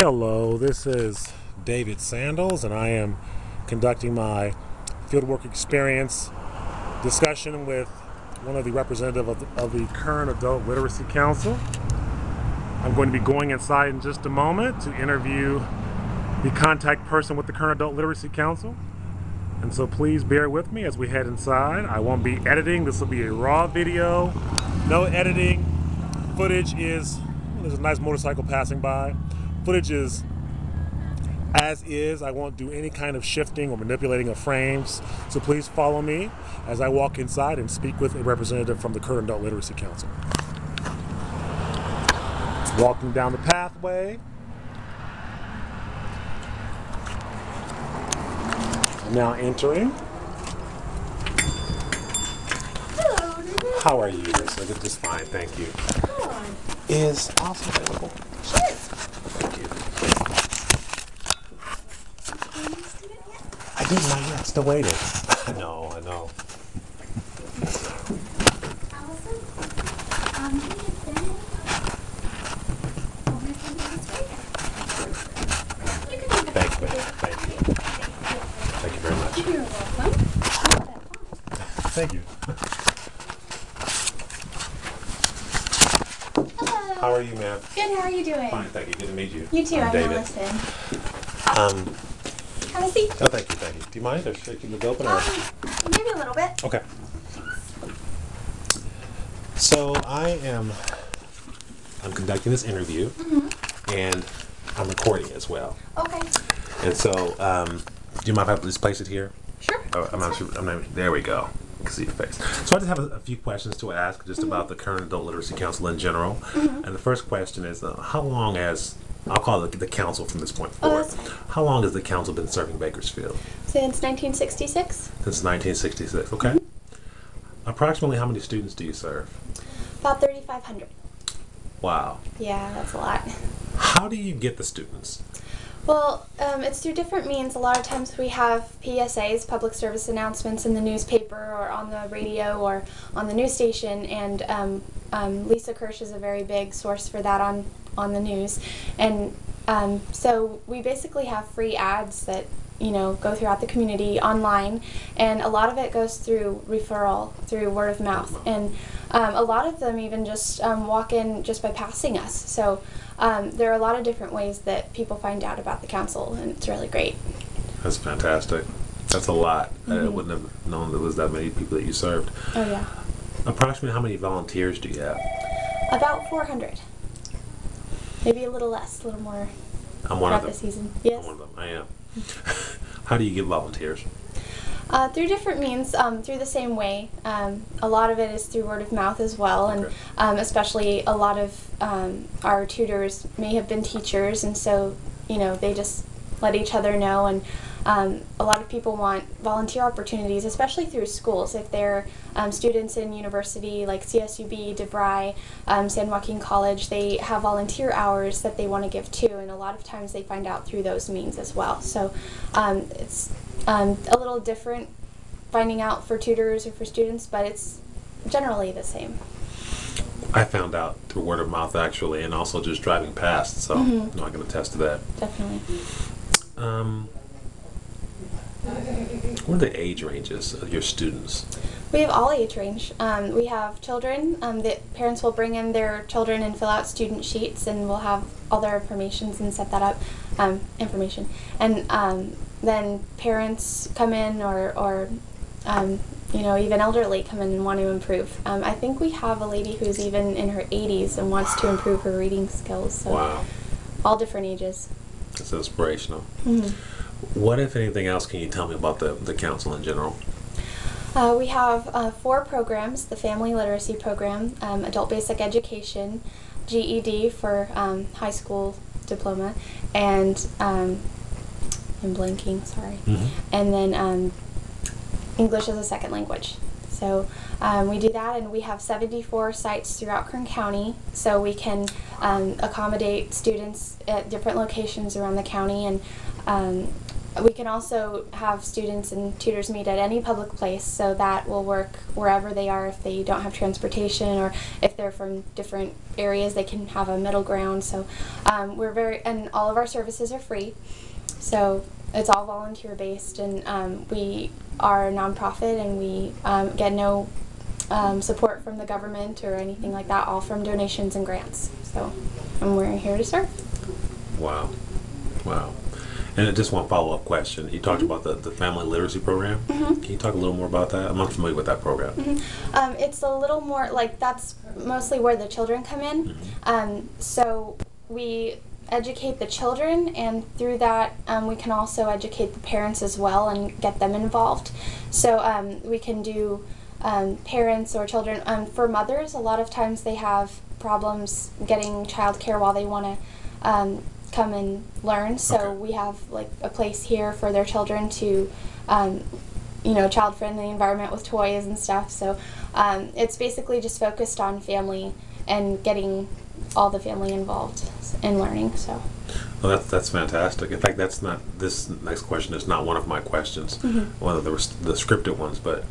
Hello, this is David Sandals, and I am conducting my fieldwork experience discussion with one of the representatives of the Current Adult Literacy Council. I'm going to be going inside in just a moment to interview the contact person with the Current Adult Literacy Council. And so please bear with me as we head inside. I won't be editing. This will be a raw video. No editing. Footage is, there's a nice motorcycle passing by. Footage is as is. I won't do any kind of shifting or manipulating of frames. So please follow me as I walk inside and speak with a representative from the Current Adult Literacy Council. Walking down the pathway. I'm now entering. Hello, David. How are you? Just fine, thank you. Is also available? Sure. Thank you. I didn't know yet. Still waiting. I know. Thank you very much. You're welcome. Thank you. Hello. How are you, ma'am? Good, how are you doing? Fine, thank you. Good to meet you. You too, I'm I'm David. Allison. Have a seat. Oh, thank you. Do you mind or should I keep it open? Or? Maybe a little bit. Okay. So I'm conducting this interview, and I'm recording as well. Okay. And so, do you mind if I just place it here? Sure. Oh, I'm not sure. There we go. I can see your face. So I just have a few questions to ask just about the Current Adult Literacy Council in general. And the first question is, how long has, I'll call it the council from this point forward, how long has the council been serving Bakersfield? Since 1966. Since 1966, okay. Approximately how many students do you serve? About 3,500. Wow. Yeah, that's a lot. How do you get the students? Well, it's through different means. A lot of times we have PSAs, public service announcements, in the newspaper or on the radio or on the news station, and Lisa Kirsch is a very big source for that on the news. And so we basically have free ads that go throughout the community online, and a lot of it goes through referral, through word of mouth, and a lot of them even just walk in just by passing us. So there are a lot of different ways that people find out about the council, and it's really great. That's fantastic. That's a lot. I wouldn't have known there was that many people that you served. Oh yeah. Approximately how many volunteers do you have? About 400. Maybe a little less, a little more I'm one of throughout them. the season. Yes. I'm one of them. I am. How do you get volunteers? Through different means, through the same way. A lot of it is through word of mouth as well, and especially a lot of our tutors may have been teachers, and so they just let each other know. And a lot of people want volunteer opportunities, especially through schools. If they're students in university like CSUB, DeVry, San Joaquin College, they have volunteer hours that they want to give too, and a lot of times they find out through those means as well. So it's a little different finding out for tutors or for students, but it's generally the same. I found out through word of mouth actually, and also just driving past, so I can attest to that. Definitely. What are the age ranges of your students? We have all age range. We have children. The parents will bring in their children and fill out student sheets, and we'll have all their information and set that up. And then parents come in, or even elderly come in and want to improve. I think we have a lady who's even in her 80s and wants to improve her reading skills. So wow. All different ages. That's inspirational. What, if anything else, can you tell me about the council in general? We have 4 programs: the Family Literacy Program, Adult Basic Education, GED for high school diploma, and I'm blanking, sorry, and then English as a second language. So we do that, and we have 74 sites throughout Kern County, so we can accommodate students at different locations around the county, and we can also have students and tutors meet at any public place, so that will work wherever they are. If they don't have transportation, or if they're from different areas, they can have a middle ground. So and all of our services are free. So it's all volunteer based, and we are a nonprofit, and we get no support from the government or anything like that, all from donations and grants. So, and we're here to serve. Wow. Wow. And just one follow-up question. You talked about the family literacy program. Can you talk a little more about that? I'm unfamiliar with that program. It's a little more like, that's mostly where the children come in. So we educate the children, and through that we can also educate the parents as well and get them involved. So we can do parents or children. For mothers, a lot of times they have problems getting childcare while they want to come and learn. So we have like a place here for their children to, child-friendly environment with toys and stuff. So it's basically just focused on family and getting all the family involved in learning. So. Well, that's fantastic. In fact, this next question is not one of my questions, one of the scripted ones, but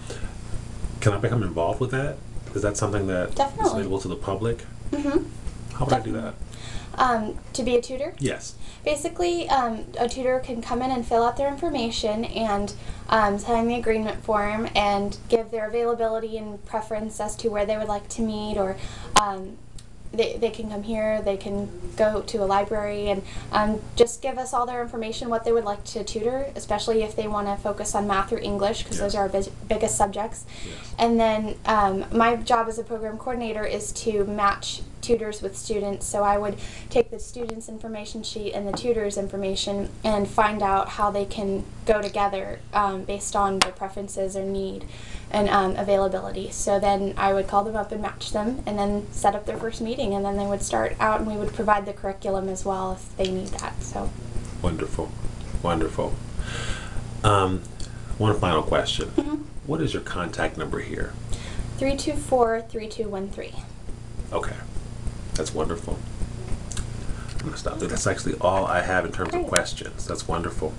can I become involved with that? Is that something that Definitely. is available to the public? How would I do that? To be a tutor? Yes. Basically, a tutor can come in and fill out their information and sign the agreement form and give their availability and preference as to where they would like to meet, or they can come here, they can go to a library, and just give us all their information, what they would like to tutor, especially if they want to focus on math or English, because those are our biggest subjects. And then my job as a program coordinator is to match tutors with students. So I would take the student's information sheet and the tutor's information and find out how they can go together based on their preferences or need and availability. So then I would call them up and match them, and then set up their first meeting, and then they would start out, and we would provide the curriculum as well if they need that. So wonderful. One final question. What is your contact number here? 324-3213. Okay, that's wonderful. I'm gonna stop there. That's actually all I have in terms of questions. That's wonderful.